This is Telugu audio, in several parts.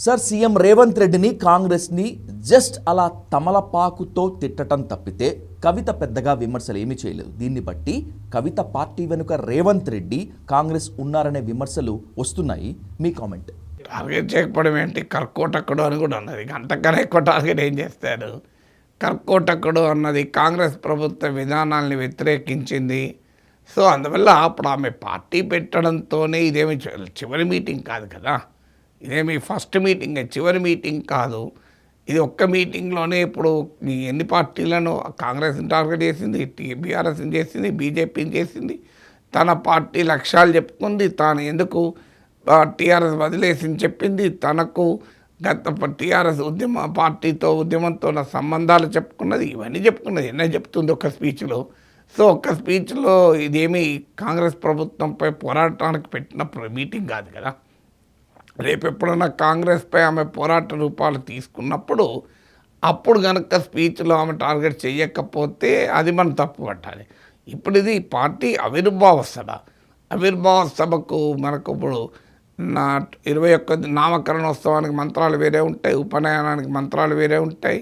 సార్, సీఎం రేవంత్ రెడ్డిని కాంగ్రెస్ని జస్ట్ అలా తమలపాకుతో తిట్టడం తప్పితే కవిత పెద్దగా విమర్శలు ఏమీ చేయలేదు. దీన్ని బట్టి కవిత పార్టీ వెనుక రేవంత్ రెడ్డి కాంగ్రెస్ ఉన్నారనే విమర్శలు వస్తున్నాయి. మీ కామెంట్. టార్గెట్ చేయకపోవడం ఏంటి? కర్కోటకుడు అని కూడా అన్నది. అంతకన్నా ఎక్కువ టార్గెట్ ఏం చేస్తారు? కర్కోటకుడు అన్నది కాంగ్రెస్ ప్రభుత్వ విధానాల్ని వ్యతిరేకించింది. సో అందువల్ల అప్పుడు ఆమె పార్టీ పెట్టడంతోనే ఇదేమి చివరి మీటింగ్ కాదు కదా, ఇదేమి ఫస్ట్ మీటింగ్, చివరి మీటింగ్ కాదు. ఇది ఒక్క మీటింగ్లోనే ఇప్పుడు ఎన్ని పార్టీలను కాంగ్రెస్ని టార్గెట్ చేసింది, బీఆర్ఎస్ని చేసింది, బీజేపీని చేసింది, తన పార్టీ లక్ష్యాలు చెప్పుకుంది, తాను ఎందుకు టీఆర్ఎస్ వదిలేసింది చెప్పింది, తనకు గత టీఆర్ఎస్ ఉద్యమంతో ఉన్న సంబంధాలు చెప్పుకున్నది, ఇవన్నీ చెప్పుకున్నది. ఎన్నో చెప్తుంది ఒక స్పీచ్లో. సో ఒక్క స్పీచ్లో ఇదేమి కాంగ్రెస్ ప్రభుత్వంపై పోరాటానికి పెట్టిన మీటింగ్ కాదు కదా. రేపు ఎప్పుడన్నా కాంగ్రెస్పై ఆమె పోరాట రూపాలు తీసుకున్నప్పుడు అప్పుడు కనుక స్పీచ్లో ఆమె టార్గెట్ చేయకపోతే అది మనం తప్పు పట్టాలి. ఇప్పుడు ఇది పార్టీ ఆవిర్భావ సభకు మనకు ఇప్పుడు 21 నామకరణోత్సవానికి మంత్రాలు వేరే ఉంటాయి, ఉపనయనానికి మంత్రాలు వేరే ఉంటాయి,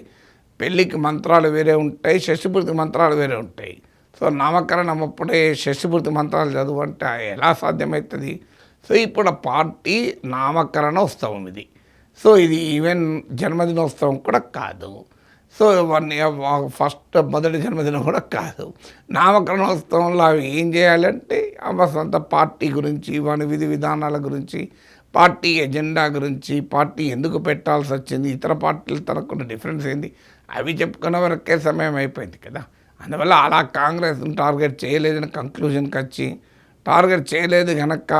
పెళ్ళికి మంత్రాలు వేరే ఉంటాయి, షష్ఠిపూర్తి మంత్రాలు వేరే ఉంటాయి. సో నామకరణం అప్పుడే షష్ఠిపూర్తి మంత్రాలు చదువు అంటే ఎలా సాధ్యమవుతుంది? సో ఇప్పుడు పార్టీ నామకరణోత్సవం ఇది. సో ఇది ఈవెన్ జన్మదినోత్సవం కూడా కాదు. సో మొదటి జన్మదినం కూడా కాదు. నామకరణోత్సవంలో అవి ఏం చేయాలంటే ఆమె సొంత పార్టీ గురించి, వాని విధి విధానాల గురించి, పార్టీ ఎజెండా గురించి, పార్టీ ఎందుకు పెట్టాల్సి వచ్చింది, ఇతర పార్టీలు తనకున్న డిఫరెన్స్ ఏంది, అవి చెప్పుకునే వరకే సమయం అయిపోయింది కదా. అందువల్ల అలా కాంగ్రెస్ని టార్గెట్ చేయలేదని కంక్లూజన్కి వచ్చి, టార్గెట్ చేయలేదు కనుక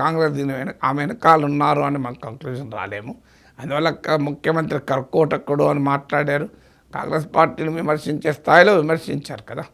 కాంగ్రెస్ ఆమె వెనకాల ఉన్నారు అని మనకు కంక్లూజన్ రాలేము. అందువల్ల ముఖ్యమంత్రి కర్కోటకుడు అని మాట్లాడారు. కాంగ్రెస్ పార్టీని విమర్శించే స్థాయిలో విమర్శించారు కదా.